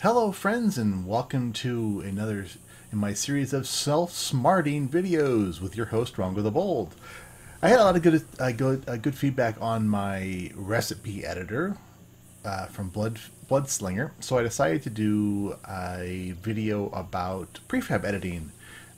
Hello friends, and welcome to another in my series of self-smarting videos with your host RongoTheBold. I had a lot of good feedback on my recipe editor from Bloodslinger, so I decided to do a video about prefab editing,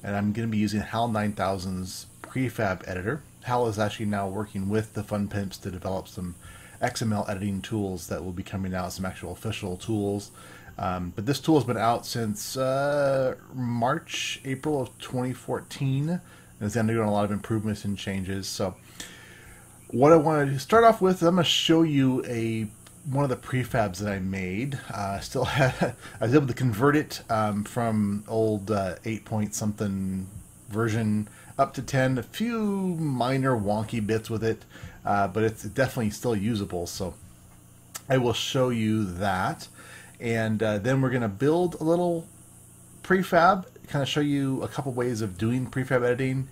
and I'm going to be using HAL 9000's Prefab Editor. HAL is actually now working with the Fun Pimps to develop some XML editing tools that will be coming out, some actual official tools. But this tool has been out since April of 2014, and it's undergone a lot of improvements and changes. So what I want to start off with, I'm going to show you one of the prefabs that I made. I was able to convert it from old 8 point something version up to 10. A few minor wonky bits with it, but it's definitely still usable. So I will show you that. And then we're going to build a little prefab, kind of show you a couple ways of doing prefab editing,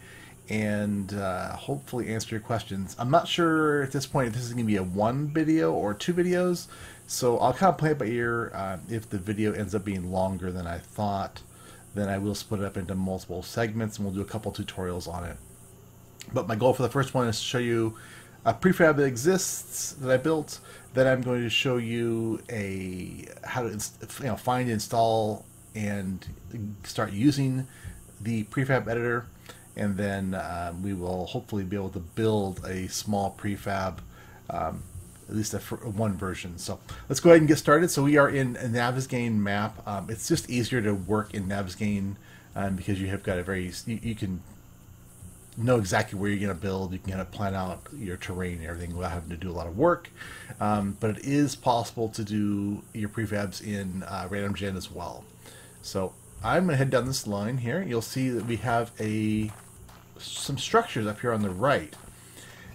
and hopefully answer your questions. I'm not sure at this point if this is going to be a one video or two videos, so I'll kind of play it by ear. If the video ends up being longer than I thought, then I will split it up into multiple segments, and we'll do a couple tutorials on it. But my goal for the first one is to show you a prefab that exists that I built. Then I'm going to show you how to find, install, and start using the prefab editor, and then we will hopefully be able to build a small prefab, at least one version. So let's go ahead and get started. So we are in a Navisgain map. It's just easier to work in Navisgain because you have got you can know exactly where you're going to build. You can kind of plan out your terrain and everything without having to do a lot of work. But it is possible to do your prefabs in random gen as well. So I'm going to head down this line here. You'll see that we have some structures up here on the right.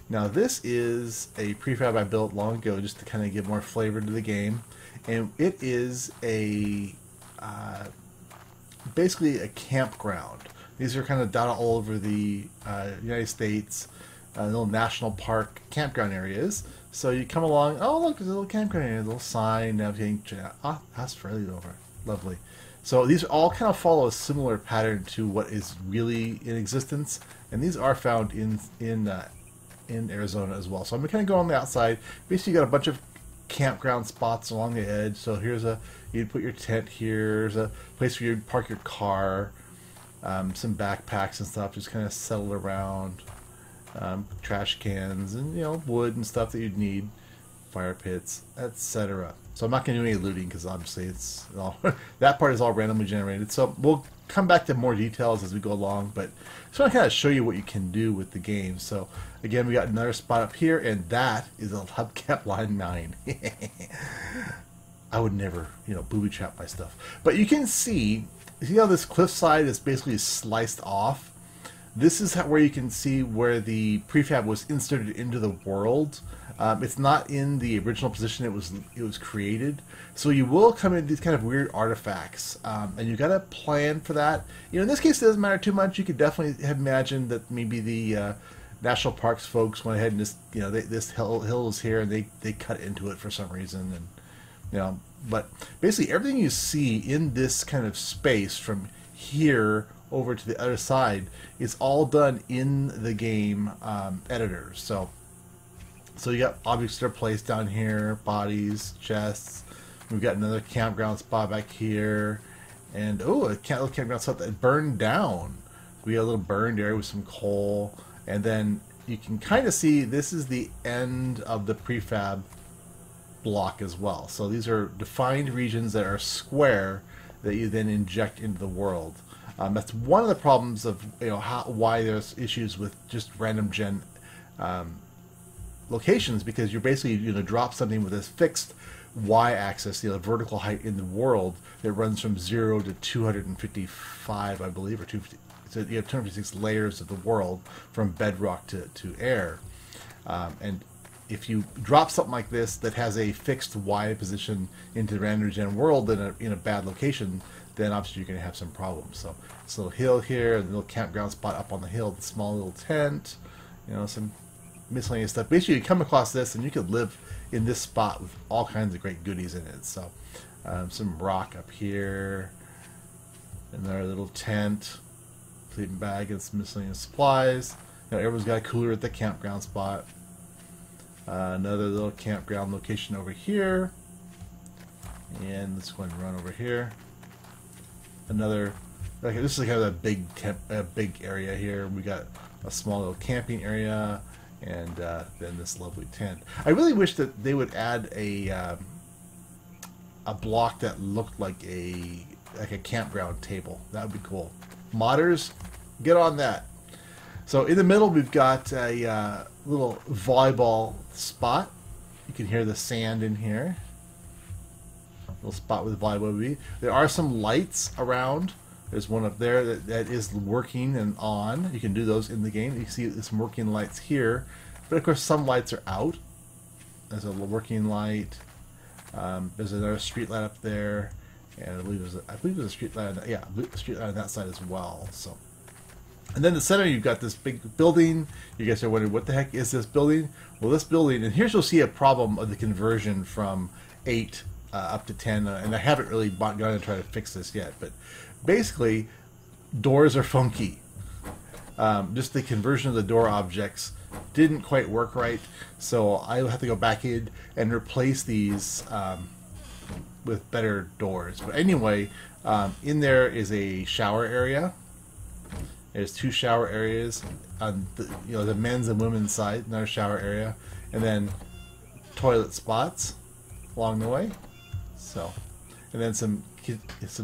Now this is a prefab I built long ago just to kind of give more flavor to the game. And it is basically a campground. These are kind of dotted all over the United States, little national park campground areas. So you come along, oh look, there's a little campground area, a little sign, navigating. Ah, that's fairly over. Lovely. So these all kind of follow a similar pattern to what is really in existence, and these are found in Arizona as well. So I'm going to kind of go on the outside. Basically, you got a bunch of campground spots along the edge. So you'd put your tent here. Here's a place where you'd park your car. Some backpacks and stuff just kind of settled around, trash cans and wood and stuff that you'd need, fire pits, etc. So I'm not going to do any looting because obviously it's all that part is all randomly generated. So we'll come back to more details as we go along, but I just want to kind of show you what you can do with the game. So again, we got another spot up here, and that is a hubcap line 9. I would never booby trap my stuff, but you can see. See how this cliffside is basically sliced off? This is where you can see where the prefab was inserted into the world. It's not in the original position it was created. So you will come into these kind of weird artifacts, and you've got to plan for that. In this case, it doesn't matter too much. You could definitely have imagined that maybe the national parks folks went ahead and just this hill is here, and they cut into it for some reason, and but basically everything you see in this kind of space from here over to the other side is all done in the game editor. So you got objects that are placed down here, bodies, chests. We've got another campground spot back here, and a little campground spot that burned down. We got a little burned area with some coal, and then you can kind of see this is the end of the prefab block as well. So these are defined regions that are square that you then inject into the world. That's one of the problems of why there's issues with just random gen locations, because you're basically drop something with this fixed y-axis, the vertical height in the world that runs from 0 to 255, I believe, or 250. So you have 256 layers of the world from bedrock to air, and if you drop something like this that has a fixed Y position into the random gen world in a bad location, then obviously you're going to have some problems. So this little hill here, a little campground spot up on the hill, the small little tent, some miscellaneous stuff. Basically, you come across this and you could live in this spot with all kinds of great goodies in it. So Some rock up here. Another little tent. Sleeping bag and some miscellaneous supplies. Now everyone's got a cooler at the campground spot. Another little campground location over here. And let's go ahead and run over here. Another, okay, this is kind of a big area here. We got a small little camping area, and then this lovely tent. I really wish that they would add a block that looked like a campground table. That would be cool. Modders, get on that. So in the middle we've got a little volleyball spot. You can hear the sand in here. Little spot where the volleyball would be. There are some lights around. There's one up there that is working and on. You can do those in the game. You can see there's some working lights here, but of course some lights are out. There's a working light. There's another street light up there, and I believe there's a street light. Yeah, a street light on that side as well. So, and then in the center you've got this big building. You guys are wondering what the heck is this building? Well, this building, and here's you'll see a problem of the conversion from 8 up to 10, and I haven't really gone to try to fix this yet, but basically doors are funky. Just the conversion of the door objects didn't quite work right, so I'll have to go back in and replace these with better doors. But anyway, in there is a shower area. There's 2 shower areas on the men's and women's side, another shower area, and then toilet spots along the way. So, and then some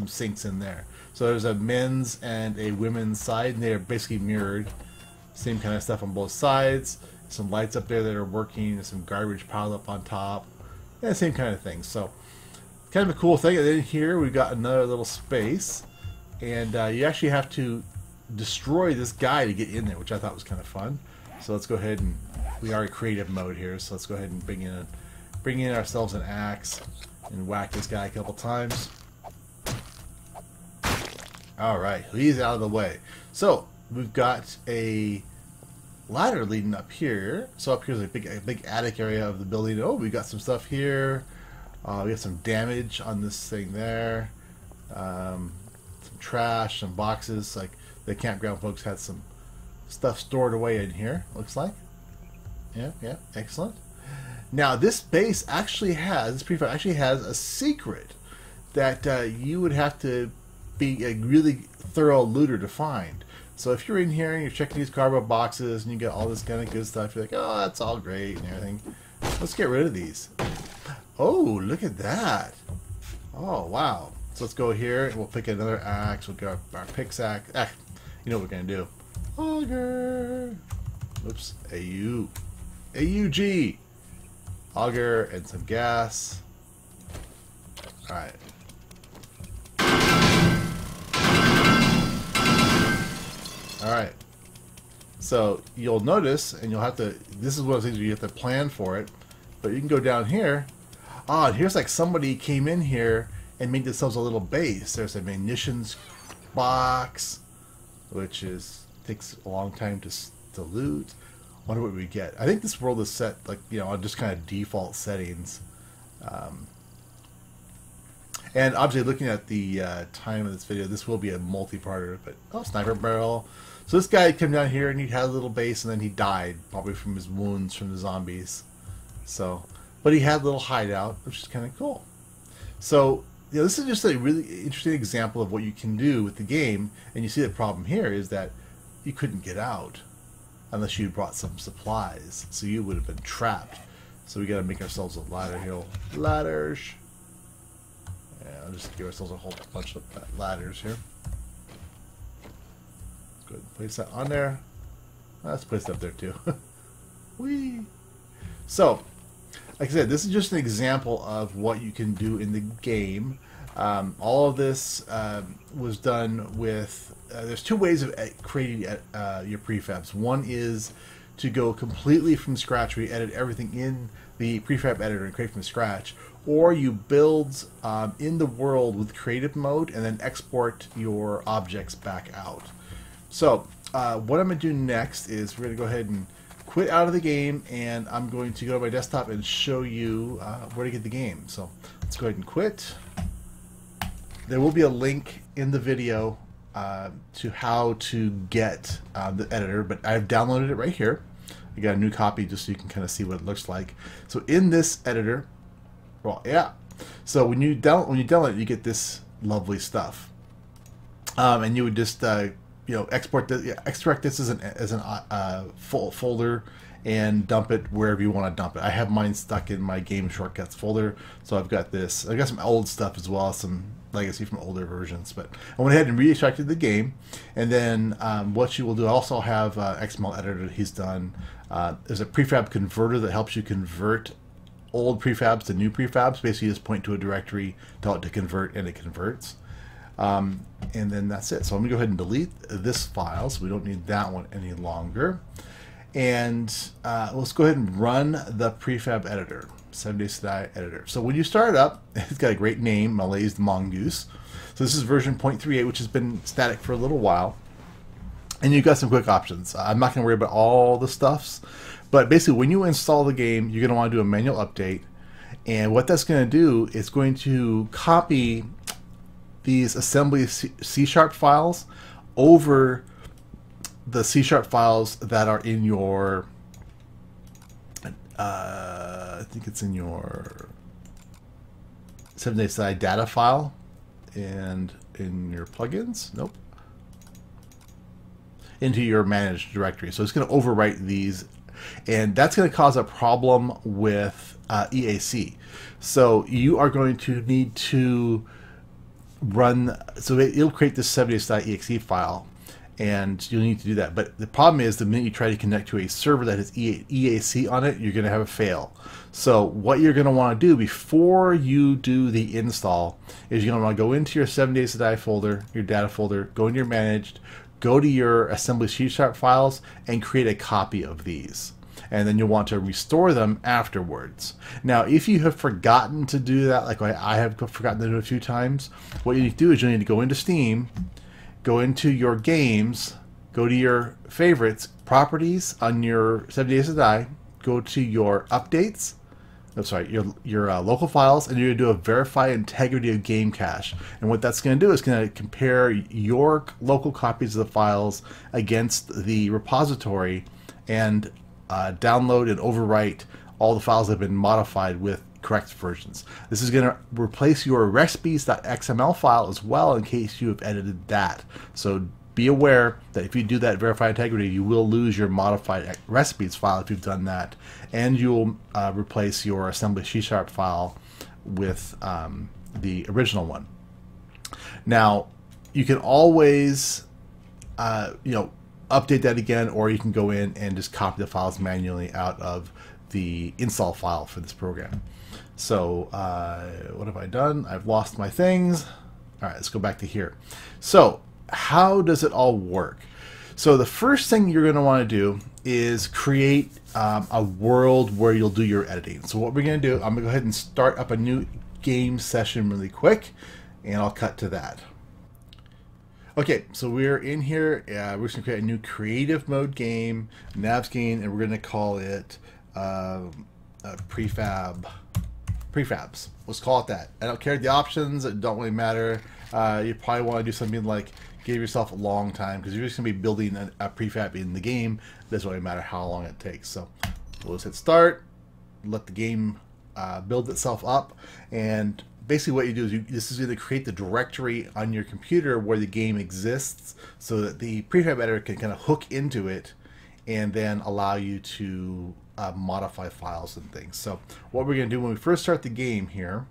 sinks in there. So there's a men's and a women's side, and they're basically mirrored. Same kind of stuff on both sides. Some lights up there that are working, and some garbage piled up on top. Yeah, same kind of thing. So, kind of a cool thing. And then here we've got another little space, and you actually have to destroy this guy to get in there, which I thought was kind of fun. So let's go ahead and we are in creative mode here. So let's go ahead and bring in ourselves an axe and whack this guy a couple times. Alright, he's out of the way. So, we've got a ladder leading up here. So up here's a big attic area of the building. Oh, we got some stuff here. We got some damage on this thing there. Some trash, some boxes. Like the campground folks had some stuff stored away in here, looks like. Yeah, excellent. Now this base actually has, this prefab actually has a secret that you would have to be a really thorough looter to find. So if you're in here and you're checking these cardboard boxes and you get all this kind of good stuff, you're like, oh, that's all great and everything. Let's get rid of these. Oh, look at that. Oh, wow. So let's go here and we'll pick another axe. We'll get our pickaxe. You know what we're going to do. Auger. Oops. AUG. Auger and some gas. Alright. Alright. So you'll notice, and you'll have to, this is one of the things where you have to plan for it, but you can go down here. Ah, and here's like somebody came in here and made themselves a little base. There's a munitions box, which takes a long time to loot. Wonder what we get. I think this world is set like, on just kind of default settings. And obviously looking at the time of this video, this will be a multi-parter, but sniper barrel. So this guy came down here and he had a little base and then he died, probably from his wounds from the zombies. So, but he had a little hideout, which is kind of cool. So, this is just a really interesting example of what you can do with the game. And you see the problem here is that you couldn't get out unless you brought some supplies. So you would have been trapped. So we got to make ourselves a ladder here. Ladders. Yeah, I'll just give ourselves a whole bunch of ladders here. Let's go ahead and place that on there. Let's place it up there too. Whee! So, like I said, this is just an example of what you can do in the game. All of this was done with... there's 2 ways of creating your prefabs. One is to go completely from scratch, where you edit everything in the prefab editor and create from scratch, or you build in the world with creative mode and then export your objects back out. So what I'm going to do next is we're going to go ahead and quit out of the game, and I'm going to go to my desktop and show you where to get the game. So let's go ahead and quit. there will be a link in the video to how to get the editor, but I've downloaded it right here. I got a new copy just so you can kind of see what it looks like. So in this editor, well, yeah. So when you download it, you get this lovely stuff, and you would just extract this as an folder and dump it wherever you want to dump it. I have mine stuck in my game shortcuts folder, so I've got this. I got some old stuff as well, some legacy from older versions. But I went ahead and re-extracted the game, and then what you will do, I also have XML editor that he's done. There's a prefab converter that helps you convert old prefabs to new prefabs. Basically, you just point to a directory, tell it to convert, and it converts. And then that's it. So I'm gonna go ahead and delete this file, so we don't need that one any longer. And let's go ahead and run the prefab editor, 7 Days to Die editor. So when you start it up, it's got a great name, Malaise the Mongoose. So this is version 0.38, which has been static for a little while. And you've got some quick options. I'm not going to worry about all the stuffs, but basically when you install the game, you're going to want to do a manual update. And what that's going to do is going to copy these assembly C# files over the C# files that are in your, I think it's in your 7 Days to Die data file and in your plugins. Nope. Into your managed directory. So it's going to overwrite these, and that's going to cause a problem with EAC. So you are going to need to run, so it'll create this 7 Days to Die exe file, and you'll need to do that. But the problem is the minute you try to connect to a server that has EAC on it, you're going to have a fail. So what you're going to want to do before you do the install is you're going to want to go into your 7 Days to Die folder, your data folder, go into your managed, go to your assembly C# files, and create a copy of these. And then you'll want to restore them afterwards. Now, if you have forgotten to do that, like I have forgotten to do it a few times, what you need to do is you need to go into Steam, go into your games, go to your favorites, properties on your 7 Days to Die, go to your updates, your local files, and you're going to do a verify integrity of game cache. And what that's going to do is going to compare your local copies of the files against the repository and download and overwrite all the files that have been modified with correct versions. This is going to replace your recipes.xml file as well in case you have edited that. So be aware that if you do that verify integrity, you will lose your modified recipes file if you've done that, and you'll replace your assembly C# file with the original one. Now, you can always update that again, or you can go in and just copy the files manually out of the install file for this program. So what have I done? I've lost my things. All right, let's go back to here. So how does it all work? So the first thing you're going to want to do is create a world where you'll do your editing. So what we're going to do, I'm going to go ahead and start up a new game session really quick, and I'll cut to that. Okay, so we're in here. We're just going to create a new creative mode game, navs game, and we're going to call it prefabs. Let's call it that. I don't care the options. It don't really matter. You probably want to do something like give yourself a long time, because you're just going to be building a prefab in the game. It doesn't really matter how long it takes. So we'll just hit start, let the game build itself up, and basically what you do is this is going to create the directory on your computer where the game exists, so that the prefab editor can kind of hook into it and then allow you to modify files and things. So what we're going to do when we first start the game here,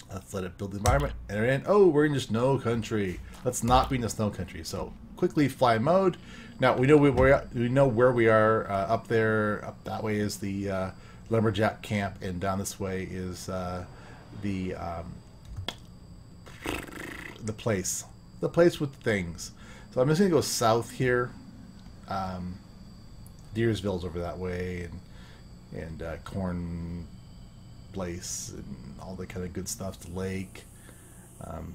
let's let it build the environment, enter in. Oh, we're in the snow country. Let's not be in the snow country. So quickly fly mode. Now we know where we are. Up there, up that way is the lumberjack camp, and down this way is the place with things. So I'm just gonna go south here. Deersville's over that way, and Corn Place and all the kind of good stuff, the lake.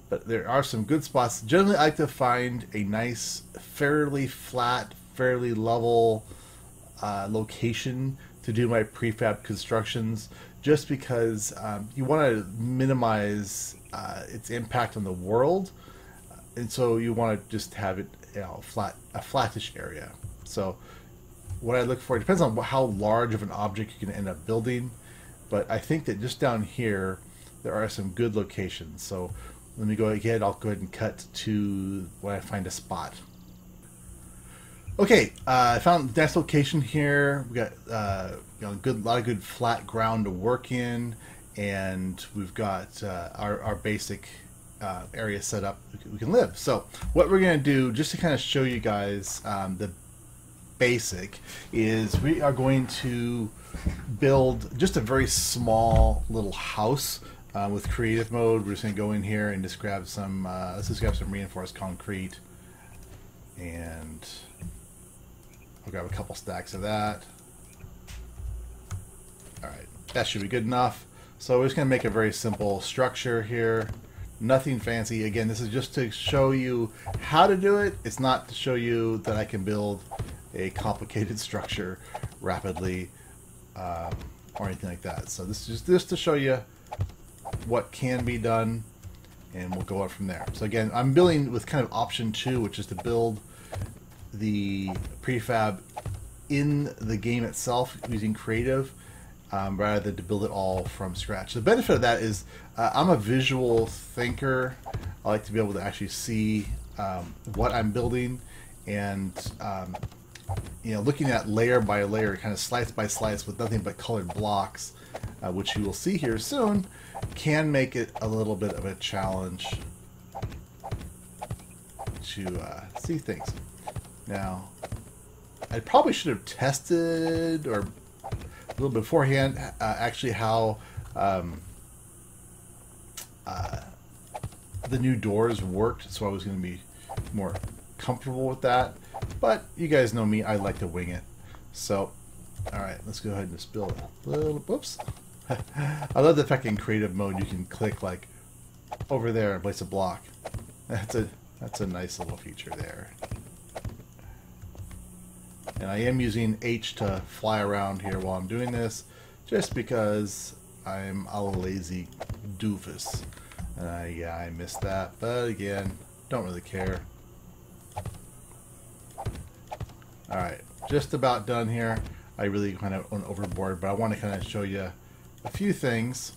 But there are some good spots. Generally, I like to find a nice, fairly flat, fairly level location to do my prefab constructions, just because you want to minimize its impact on the world, and so you want to just have it, a flattish area. So what I look for, it depends on how large of an object you can end up building, but I think that just down here there are some good locations. So let me go ahead, I'll go ahead and cut to where I find a spot. Okay, I found the next location here. We got a lot of good flat ground to work in, and we've got our basic area set up. We can live. So what we're going to do, just to kind of show you guys the basic, is we are going to build just a very small little house with creative mode. We're just going to go in here and just grab some. Let's just grab some reinforced concrete, and I'll grab a couple stacks of that. Alright, that should be good enough. So we're just going to make a very simple structure here. Nothing fancy. Again, this is just to show you how to do it. It's not to show you that I can build a complicated structure rapidly or anything like that. So this is just to show you what can be done, and we'll go up from there. So again, I'm building with kind of option 2, which is to build the prefab in the game itself using creative rather than to build it all from scratch. The benefit of that is I'm a visual thinker. I like to be able to actually see what I'm building, and looking at layer by layer, kind of slice by slice with nothing but colored blocks, which you will see here soon, can make it a little bit of a challenge to see things. Now, I probably should have tested or a little beforehand actually how the new doors worked, so I was going to be more comfortable with that. But you guys know me, I like to wing it. So, alright, let's go ahead and just build a little, whoops. I love the fact in creative mode you can click like over there and place a block. That's a nice little feature there. And I am using H to fly around here while I'm doing this, just because I'm a lazy doofus. And yeah, I missed that, but again, don't really care. Alright, just about done here. I really kind of went overboard, but I want to kind of show you a few things.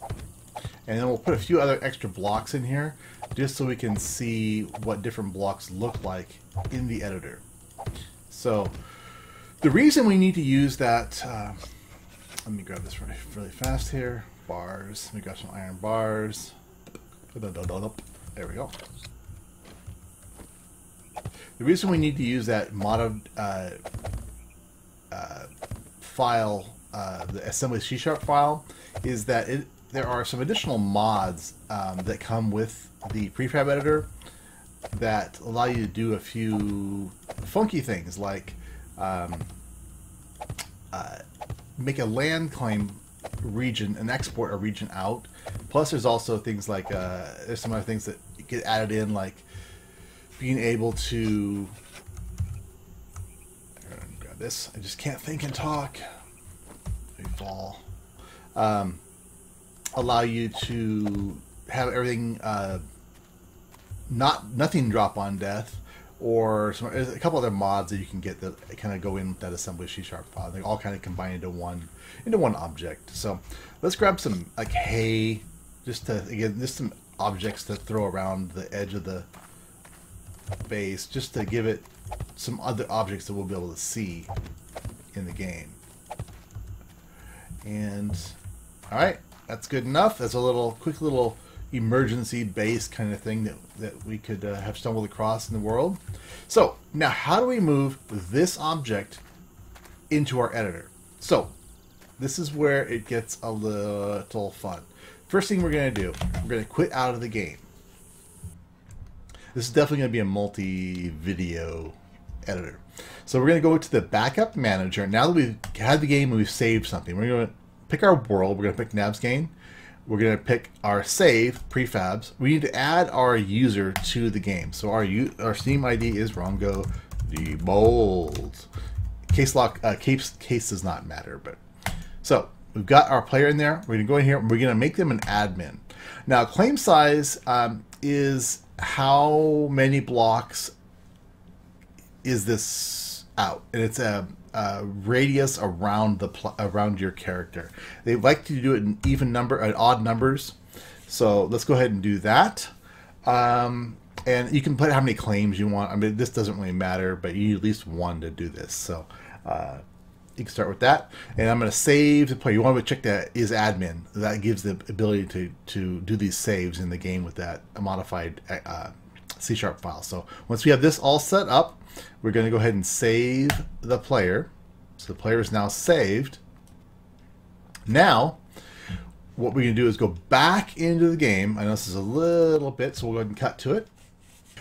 And then we'll put a few other extra blocks in here, just so we can see what different blocks look like in the editor. So, the reason we need to use that, let me grab this really fast here. Bars. We got some iron bars. There we go. The reason we need to use that modded file, the assembly C# file, is that there are some additional mods that come with the prefab editor that allow you to do a few funky things, like make a land claim region and export a region out. Plus there's also things like there's some other things that get added in, like being able to grab this. I just can't think and talk. Let me fall. Allow you to have everything nothing drop on death, or there's a couple other mods that you can get that kind of go in with that assembly C# file. They all kind of combine into one object. So let's grab some like hay, just some objects to throw around the edge of the base, just to give it some other objects that we'll be able to see in the game. And all right, that's good enough. That's a quick little emergency base kind of thing that we could have stumbled across in the world. So now, how do we move this object into our editor? So this is where it gets a little fun. First thing we're going to do, we're going to quit out of the game. This is definitely going to be a multi-video editor. So we're going to go to the backup manager. Now that we've had the game and we've saved something, we're going to pick our world. We're going to pick Navscain. We're going to pick our save, prefabs. We need to add our user to the game. So our Steam ID is RongoTheBold. Case does not matter, but So we've got our player in there. We're going to go in here and we're going to make them an admin. Now, claim size is how many blocks is this out, and it's a radius around around your character. They like to do it in even number, odd numbers. So let's go ahead and do that. And you can put how many claims you want. I mean, this doesn't really matter, but you need at least one to do this. So you can start with that. And I'm going to save the player. You want to check that is admin. That gives the ability to do these saves in the game with that modified C# file. So once we have this all set up, we're going to go ahead and save the player. So the player is now saved. Now, what we're going to do is go back into the game. I know this is a little bit, so we'll go ahead and cut to it.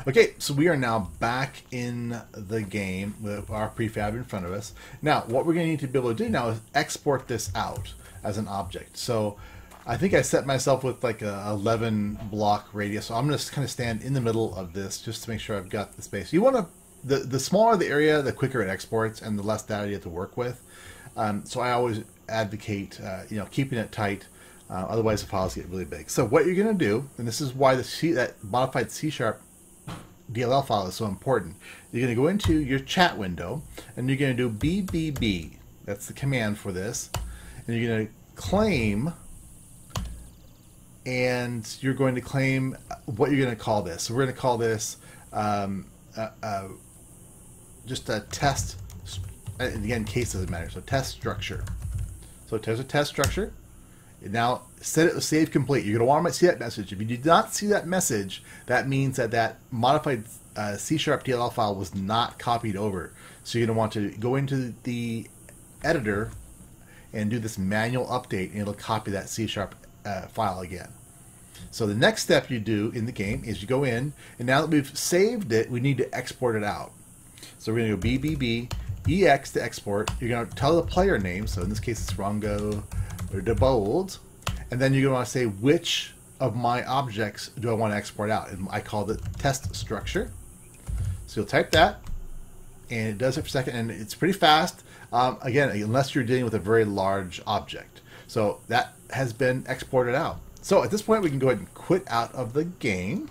Okay, so we are now back in the game with our prefab in front of us. Now, what we're going to need to be able to do now is export this out as an object. So I think I set myself with like a 11 block radius. So I'm going to kind of stand in the middle of this just to make sure I've got the space. You want to, the smaller the area, the quicker it exports and the less data you have to work with. So I always advocate, keeping it tight. Otherwise the files get really big. So what you're going to do, and this is why that modified C# DLL file is so important. You're going to go into your chat window and you're going to do BBB. That's the command for this. And you're going to claim, and you're going to claim what you're going to call this. So we're going to call this just a test. And again, case doesn't matter. So test structure. So there's a test structure. Now set it to save complete. You're going to want to see that message. If you did not see that message, that means that modified C# DLL file was not copied over. So you're going to want to go into the editor and do this manual update, and it'll copy that C# file again. So the next step you do in the game is you go in, and now that we've saved it, we need to export it out. So we're going to go BBB EX to export. You're going to tell the player name. So in this case, it's RongoTheBold. And then you're going to want to say which of my objects do I want to export out. And I call it test structure. So you'll type that, and it does it for a second, and it's pretty fast. Again, unless you're dealing with a very large object. So that has been exported out. So at this point, we can go ahead and quit out of the game.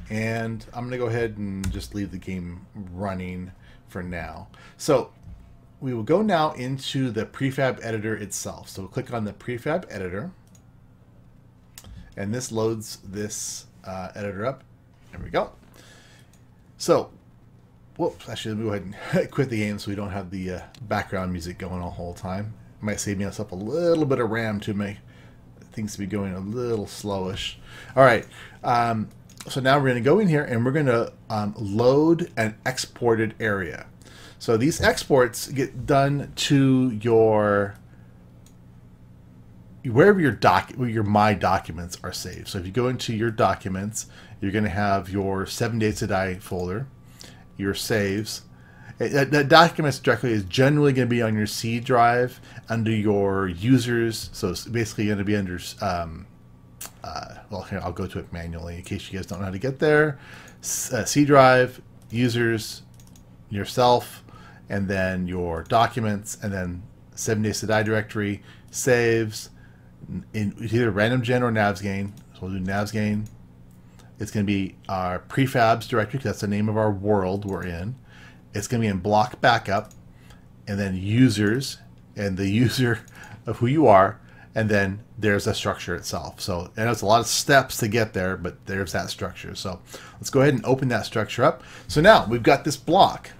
And I'm going to go ahead and just leave the game running for now. So we will go now into the prefab editor itself. So we'll click on the prefab editor, and this loads this editor up. There we go. So, whoops, actually, let me go ahead and quit the game so we don't have the background music going the whole time. It might save me us up a little bit of RAM to make things to be going a little slowish. All right. So now we're going to go in here and we're going to load an exported area. So these exports get done to your wherever your My Documents are saved. So if you go into your documents, you're going to have your 7 Days to Die folder, your saves. That documents directly is generally going to be on your C drive under your users. So it's basically going to be under well, here, I'll go to it manually in case you guys don't know how to get there. C drive, users, yourself, and then your documents, and then 7 Days to Die directory, saves, in either random gen or navsgain. So we'll do navsgain. It's going to be our prefabs directory, because that's the name of our world we're in. It's going to be in block backup, and then users, and the user of who you are, and then there's the structure itself. So, and it's a lot of steps to get there, but there's that structure. So let's go ahead and open that structure up. So now we've got this block,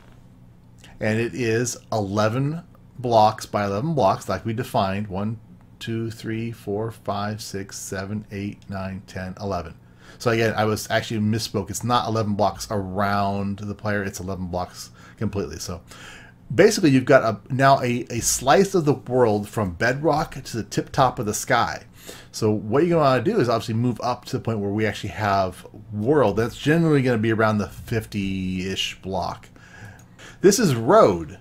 and it is 11 blocks by 11 blocks like we defined. 1, 2, 3, 4, 5, 6, 7, 8, 9, 10, 11. So again, I was actually misspoke. It's not 11 blocks around the player. It's 11 blocks completely. So basically, you've got now a slice of the world from bedrock to the tip top of the sky. So what you're going to want to do is obviously move up to the point where we actually have world. That's generally going to be around the 50-ish block. This is road.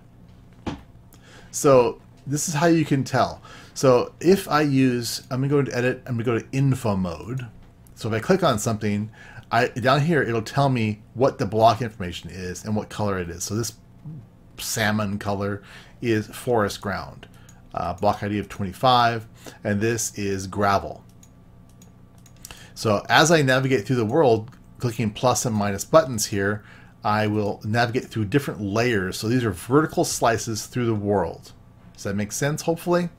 So this is how you can tell. So if I use, I'm going to go into edit, I'm going to go to info mode. So if I click on something, down here, it'll tell me what the block information is and what color it is. So this salmon color is forest ground. Block ID of 25, and this is gravel. So as I navigate through the world, clicking plus and minus buttons here, I will navigate through different layers. So these are vertical slices through the world. Does that make sense, hopefully?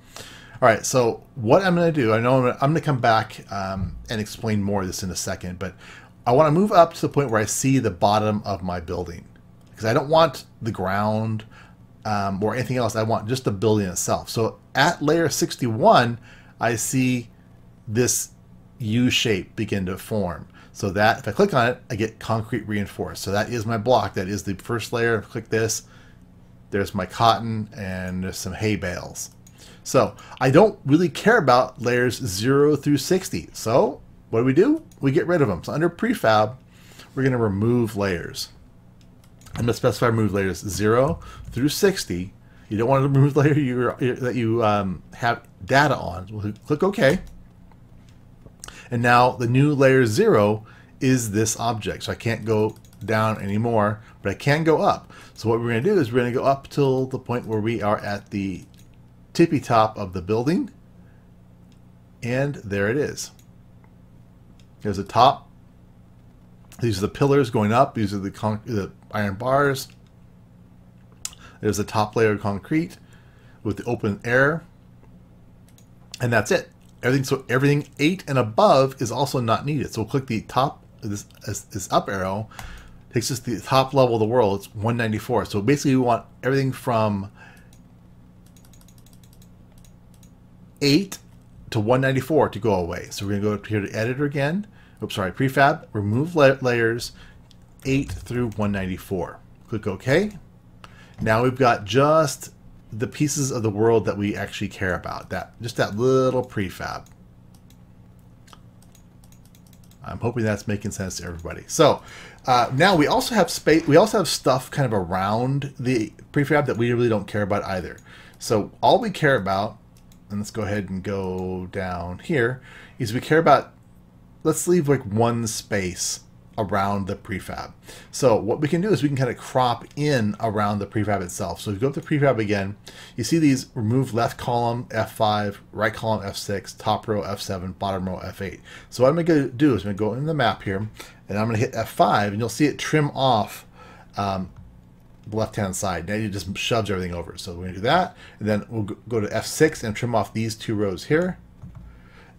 All right, so what I'm going to do, I know I'm going to come back and explain more of this in a second, but I want to move up to the point where I see the bottom of my building, because I don't want the ground or anything else. I want just the building itself. So at layer 61, I see this U shape begin to form. So that if I click on it, I get concrete reinforced. So that is my block. That is the first layer. If I click this, there's my cotton and there's some hay bales. So I don't really care about layers 0 through 60. So what do? We get rid of them. So under prefab, we're going to remove layers. I'm going to specify remove layers 0 through 60. You don't want to remove the layer that you have data on. We'll click OK. And now the new layer 0 is this object. So I can't go down anymore, but I can go up. So what we're going to do is we're going to go up till the point where we are at the tippy top of the building, and there it is. There's the top. These are the pillars going up. These are the iron bars. There's the top layer of concrete with the open air, and that's it. Everything 8 and above is also not needed. So we'll click the top. This up arrow takes us to the top level of the world. It's 194. So basically, we want everything from 8 to 194 to go away. So we're going to go up here to editor again. Oops, sorry, prefab, remove layers 8 through 194. Click OK. Now we've got just the pieces of the world that we actually care about. Just that little prefab. I'm hoping that's making sense to everybody. So now we also have space. We also have stuff kind of around the prefab that we really don't care about either. So all we care about, and let's go ahead and go down here, is we care about, let's leave like one space around the prefab. So what we can do is we can kind of crop in around the prefab itself. So if you go up to prefab again, you see these remove left column F5, right column F6, top row F7, bottom row F8. So what I'm going to do is I'm going to go in the map here, and I'm going to hit F5, and you'll see it trim off the left-hand side. Now it just shoves everything over. So we're going to do that, and then we'll go to F6 and trim off these 2 rows here.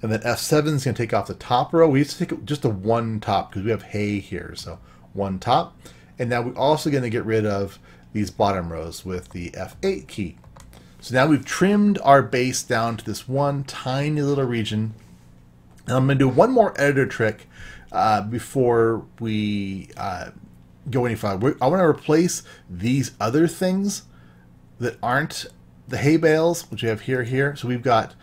And then F7 is going to take off the top row. We used to take just the one top because we have hay here. So one top. And now we're also going to get rid of these bottom rows with the F8 key. So now we've trimmed our base down to this one tiny little region. And I'm going to do one more editor trick before we go any further. I want to replace these other things that aren't the hay bales, which we have here. So we've got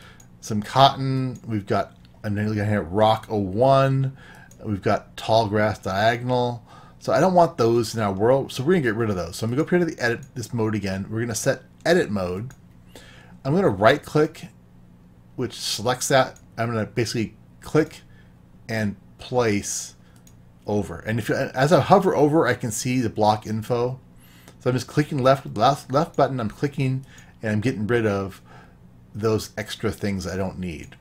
some cotton, we've got rock 01, we've got tall grass diagonal. So I don't want those in our world, so we're gonna get rid of those. So I'm gonna go up here to the edit this mode again. We're gonna set edit mode. I'm gonna right click, which selects that. I'm gonna basically click and place over. And as I hover over, I can see the block info. So I'm just clicking left button, I'm clicking, and I'm getting rid of those extra things I don't need.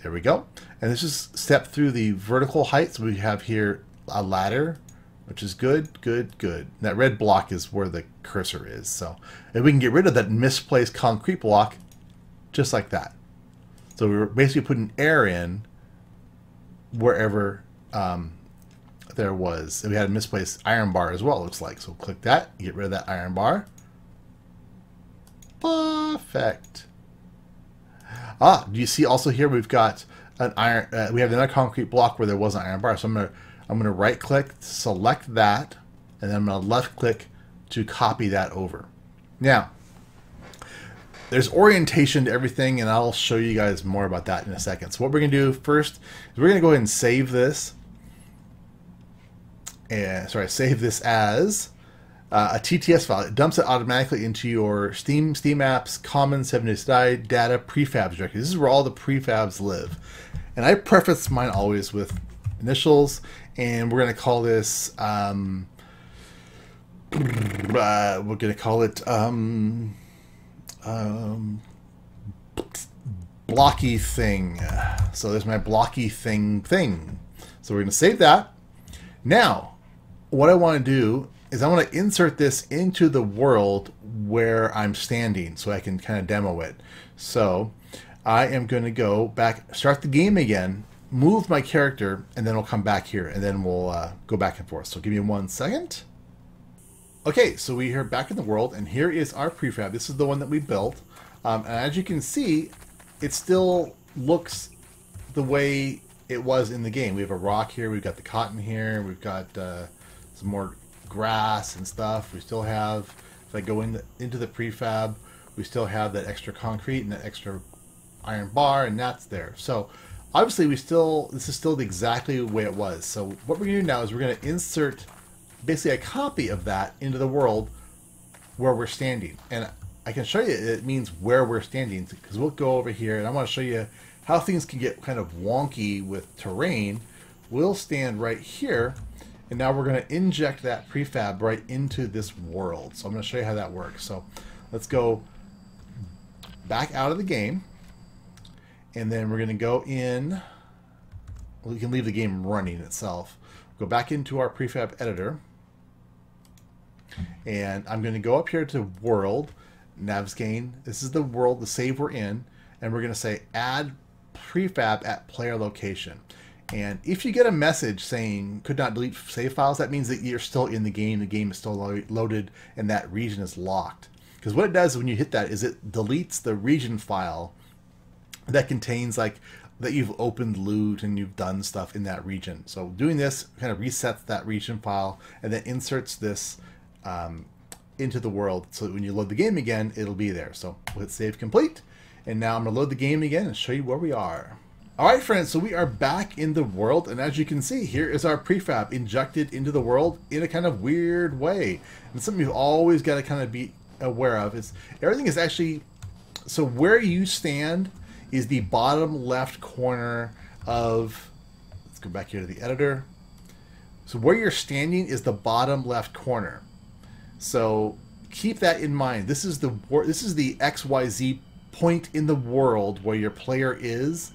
There we go. And let's just step through the vertical height. So we have here a ladder, which is good. That red block is where the cursor is. So if we can get rid of that misplaced concrete block, just like that. So we were basically putting air in wherever there was. We had a misplaced iron bar as well, it looks like. So click that, get rid of that iron bar. Perfect. Do you see also here we've got an iron? We have another concrete block where there was an iron bar. So I'm gonna right click, select that, and then I'm gonna left click to copy that over. Now, there's orientation to everything, and I'll show you guys more about that in a second. So what we're gonna do first is we're gonna go ahead and save this. And save this as a TTS file. It dumps it automatically into your Steam Apps, Commons, 7days Die, Data, Prefabs directory. This is where all the prefabs live. And I preface mine always with initials, and we're going to call this we're gonna call it blocky thing. So there's my blocky thing. So we're gonna save that. Now, what I want to do is I want to insert this into the world where I'm standing so I can kind of demo it. So I am going to go back, start the game again, move my character, and then I'll come back here, and then we'll go back and forth. So give me 1 second. Okay, so we are back in the world, and here is our prefab. This is the one that we built. And as you can see, it still looks the way it was in the game. We have a rock here, we've got the cotton here, we've got some more grass and stuff. We still have, if I go into the prefab, we still have that extra concrete and that extra iron bar, and that's there. So obviously this is still exactly the way it was. So what we're going to do now is we're going to insert basically a copy of that into the world where we're standing. And I can show you it means where we're standing, because we'll go over here and I want to show you how things can get kind of wonky with terrain. We'll stand right here, and now we're going to inject that prefab right into this world. So I'm going to show you how that works. So let's go back out of the game, and then we're going to go in. We can leave the game running itself. Go back into our prefab editor, and I'm going to go up here to world, navscain. This is the world, the save we're in, and we're going to say add prefab at player location. And if you get a message saying could not delete save files, that means that you're still in the game is still loaded, and that region is locked. Because what it does when you hit that is it deletes the region file that contains like that you've opened loot and you've done stuff in that region. So doing this kind of resets that region file and then inserts this into the world, so that when you load the game again, it'll be there. So we'll hit save complete, and now I'm going to load the game again and show you where we are. Alright friends, so we are back in the world, and as you can see, here is our prefab injected into the world in a kind of weird way. And something you've always got to kind of be aware of is everything is actually, so where you stand is the bottom left corner of, let's go back here to the editor. So where you're standing is the bottom left corner. So keep that in mind. This is the XYZ point in the world where your player is.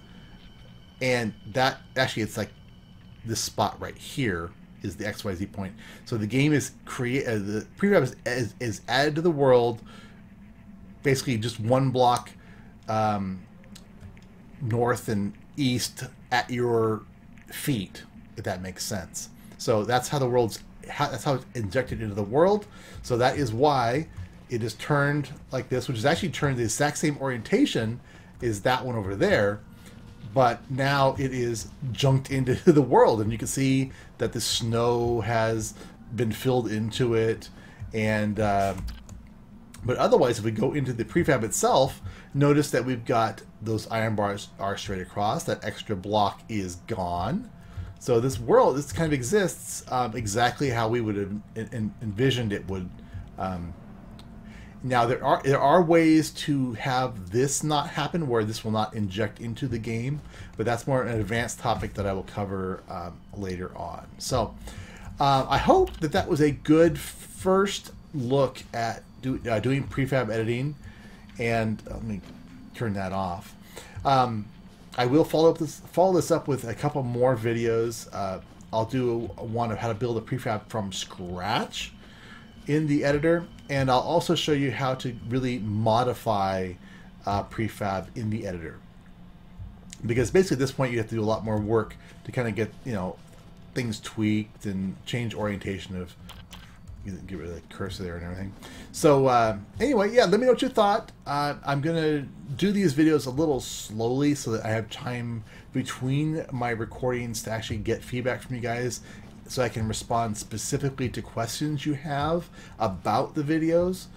And that actually, it's like this spot right here is the XYZ point. So the game is the prefab is added to the world, basically just one block north and east at your feet, if that makes sense. So that's how that's how it's injected into the world. So that is why it is turned like this, which is actually turned the exact same orientation as that one over there. But now it is junked into the world, and you can see that the snow has been filled into it. And but otherwise, if we go into the prefab itself, notice that we've got those iron bars are straight across. That extra block is gone. So this world, this kind of exists exactly how we would have envisioned it would. Now there are ways to have this not happen, where this will not inject into the game, but that's more an advanced topic that I will cover later on. So I hope that was a good first look at doing prefab editing, and let me turn that off. I will follow this up with a couple more videos. I'll do one of how to build a prefab from scratch in the editor, and I'll also show you how to really modify prefab in the editor, because basically at this point you have to do a lot more work to kind of get things tweaked and change orientation of, get rid of the cursor there and everything. So anyway, yeah, let me know what you thought. I'm gonna do these videos a little slowly so that I have time between my recordings to actually get feedback from you guys, so I can respond specifically to questions you have about the videos.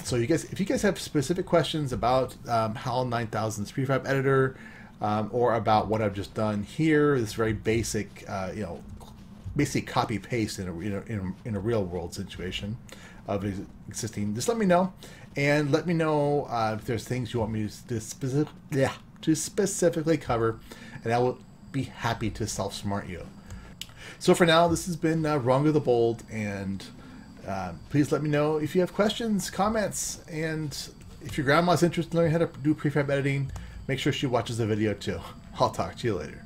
So if you guys have specific questions about HAL 9000's prefab editor, or about what I've just done here, this very basic, basically copy paste in a real world situation of existing, just let me know, and let me know if there's things you want me to specifically cover, and I will be happy to self-smart you. So for now, this has been RongoTheBold, and Please let me know if you have questions, comments, and if your grandma's interested in learning how to do prefab editing, make sure she watches the video too. I'll talk to you later.